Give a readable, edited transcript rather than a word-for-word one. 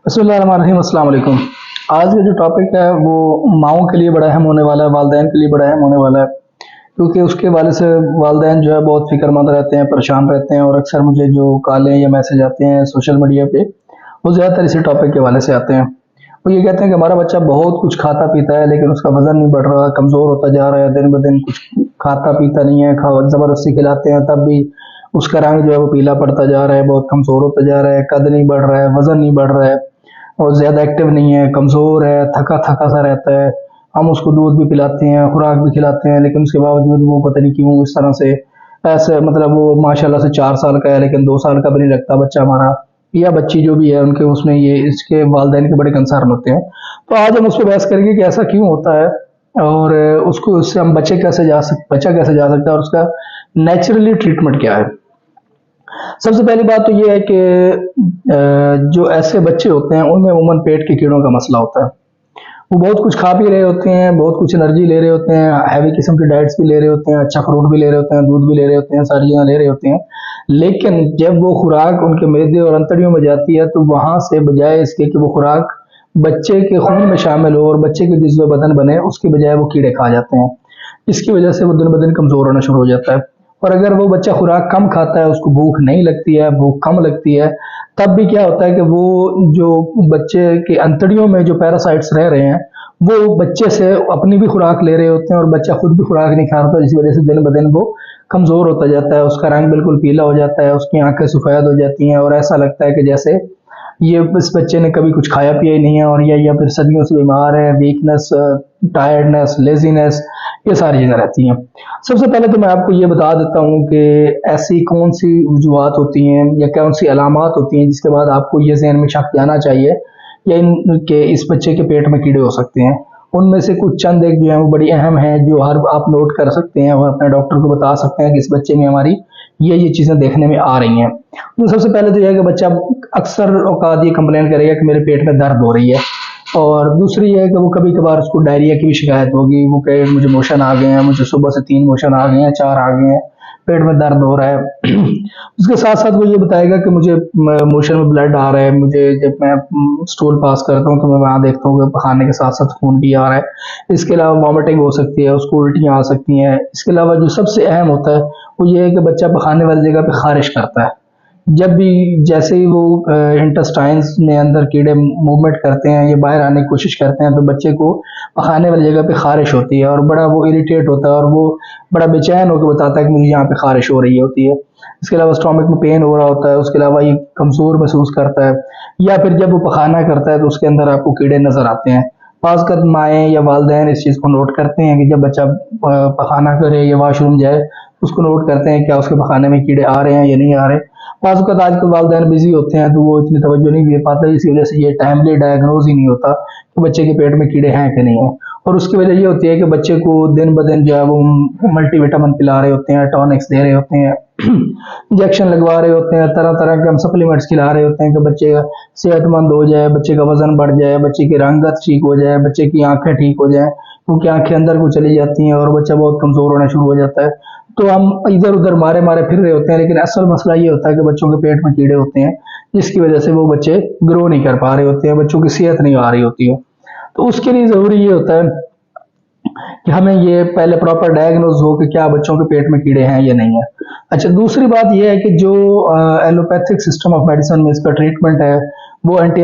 बिस्मिल्लाहिर्रहमानिर्रहीम, अस्सलाम वालेकुम। आज का जो टॉपिक है वो माँओं के लिए बड़ा अहम होने वाला है, वालिदैन के लिए बड़ा अहम होने वाला है, क्योंकि उसके हवाले से वालिदैन जो है बहुत फ़िक्रमंद रहते हैं, परेशान रहते हैं और अक्सर मुझे जो कॉलें या मैसेज आते हैं सोशल मीडिया पे, वो ज़्यादातर इसी टॉपिक के हवाले से आते हैं। वो ये कहते हैं कि हमारा बच्चा बहुत कुछ खाता-पीता है लेकिन उसका वज़न नहीं बढ़ रहा, कमज़ोर होता जा रहा है, दिन-ब-दिन कुछ खाता-पीता नहीं है, ज़बरदस्ती खिलाते हैं तब भी उसका रंग जो है वो पीला पड़ता जा रहा है, बहुत कमज़ोर होता जा रहा है, कद नहीं बढ़ रहा है, वज़न नहीं बढ़ रहा है। और ज़्यादा एक्टिव नहीं है, कमज़ोर है, थका-थका सा रहता है। हम उसको दूध भी पिलाते हैं, खुराक भी खिलाते हैं, लेकिन उसके बावजूद वो पता नहीं क्यों इस तरह से ऐसे मतलब वो माशाल्लाह से 4 साल का है लेकिन 2 साल का भी नहीं लगता बच्चा हमारा या बच्ची जो भी है उनके उसमें ये इसके वालिदैन के बड़े कंसर्न होते हैं। तो आज हम उस पे बहस करेंगे कि ऐसा क्यों होता है और उसको उससे हम बचा कैसे जा सकता है और उसका नेचुरली ट्रीटमेंट क्या है? सबसे पहली बात तो ये है कि जो ऐसे बच्चे होते हैं उनमें अमूमन पेट के कीड़ों का मसला होता है। वो बहुत कुछ खा भी रहे होते हैं, बहुत कुछ एनर्जी ले रहे होते हैं, हैवी किस्म की डाइट्स भी ले रहे होते हैं, अच्छा फ्रूट भी ले रहे होते हैं, दूध भी ले रहे होते हैं, सारी चीज़ें ले रहे होते हैं। लेकिन जब वो खुराक उनके मैदे और अंतड़ियों में जाती है तो वहाँ से बजाय इसके कि वो खुराक बच्चे के खून में शामिल हो और बच्चे के जिस्म बदन बने, उसकी बजाय वो कीड़े खा जाते हैं। इसकी वजह से वो दिन ब दिन कमज़ोर होना शुरू हो जाता है। और अगर वो बच्चा खुराक कम खाता है, उसको भूख नहीं लगती है, भूख कम लगती है, तब भी क्या होता है कि वो जो बच्चे की अंतड़ियों में जो पैरासाइट्स रह रहे हैं, वो बच्चे से अपनी भी खुराक ले रहे होते हैं और बच्चा खुद भी खुराक नहीं खा रहा होता, जिस वजह से दिन ब दिन वो कमज़ोर होता जाता है, उसका रंग बिल्कुल पीला हो जाता है, उसकी आँखें सफ़ेद हो जाती हैं और ऐसा लगता है कि जैसे ये इस बच्चे ने कभी कुछ खाया पिया ही नहीं है और या फिर सदियों से बीमार है, वीकनेस, टायर्डनेस, लेज़ीनेस, ये सारी चीज़ें रहती हैं। सबसे पहले तो मैं आपको ये बता देता हूँ कि ऐसी कौन-सी वजूहात होती हैं या कौन-सी अलामात होती हैं जिसके बाद आपको ये ज़हन में शक जाना चाहिए या इन कि इस बच्चे के पेट में कीड़े हो सकते हैं। उनमें से कुछ चंद एक जो हैं वो बड़ी अहम हैं जो हर आप नोट कर सकते हैं और अपने डॉक्टर को बता सकते हैं कि इस बच्चे में हमारी ये चीज़ें देखने में आ रही हैं। तो सबसे पहले तो ये है कि बच्चा अक्सर औकात ये कंप्लेन करेगा कि मेरे पेट में दर्द हो रही है और दूसरी ये है कि वो कभी-कभार उसको डायरिया की भी शिकायत होगी, वो कहे मुझे मोशन आ गए हैं, मुझे सुबह से 3 मोशन आ गए हैं, 4 आ गए हैं, पेट में दर्द हो रहा है। उसके साथ-साथ वो ये बताएगा कि मुझे मोशन में ब्लड आ रहा है, मुझे जब मैं स्टूल पास करता हूँ तो मैं वहाँ देखता हूँ कि खाने के साथ-साथ खून भी आ रहा है। इसके अलावा वॉमिटिंग हो सकती है, उसको उल्टियाँ आ सकती हैं। इसके अलावा जो सबसे अहम होता है, वो ये है कि बच्चा पखाने वाली जगह पे ख़ारिश करता है। जब भी जैसे ही वो इंटेस्टाइन्स में अंदर कीड़े मूवमेंट करते हैं या बाहर आने की कोशिश करते हैं तो बच्चे को पखाने वाली जगह पे ख़ारिश होती है और बड़ा वो इरिटेट होता है और वो बड़ा बेचैन होकर बताता है कि मुझे यहाँ पे ख़ारिश हो रही होती है। इसके अलावा स्टोमक में पेन हो रहा होता है, उसके अलावा ये कमज़ोर महसूस करता है या फिर जब वो पखाना करता है तो उसके अंदर आपको कीड़े नज़र आते हैं। ख़ासकर माएँ या वालिदैन इस चीज़ को नोट करते हैं कि जब बच्चा पखाना करे या वॉशरूम जाए, उसको नोट करते हैं क्या उसके पखाने में कीड़े आ रहे हैं या नहीं आ रहे। बाज़ औक़ात आजकल वालिदैन बिज़ी होते हैं तो वो इतनी तवज्जो नहीं दे पाते, इसी वजह से ये टाइमली डायग्नोज़ ही नहीं होता कि बच्चे के पेट में कीड़े हैं कि नहीं हैं। और उसकी वजह ये होती है कि बच्चे को दिन ब दिन जो है वो मल्टीविटामिन पिला रहे होते हैं, टॉनिक्स दे रहे होते हैं, इंजेक्शन लगवा रहे होते हैं, तरह-तरह के हम सप्लीमेंट्स खिला रहे होते हैं कि बच्चे सेहतमंद हो जाए, बच्चे का वज़न बढ़ जाए, बच्चे की रंगत ठीक हो जाए, बच्चे की आँखें ठीक हो जाएँ, क्योंकि आँखें अंदर को चली जाती हैं और बच्चा बहुत कमज़ोर होना शुरू हो जाता है। तो हम इधर-उधर मारे-मारे फिर रहे होते हैं, लेकिन असल मसला ये होता है कि बच्चों के पेट में कीड़े होते हैं, जिसकी वजह से वो बच्चे ग्रो नहीं कर पा रहे होते हैं, बच्चों की सेहत नहीं आ रही होती है। तो उसके लिए ज़रूरी ये होता है कि हमें ये पहले प्रॉपर डायग्नोज़ हो कि क्या बच्चों के पेट में कीड़े हैं या नहीं है। अच्छा, दूसरी बात ये है कि जो एलोपैथिक सिस्टम ऑफ मेडिसिन में इसका ट्रीटमेंट है, वो एंटी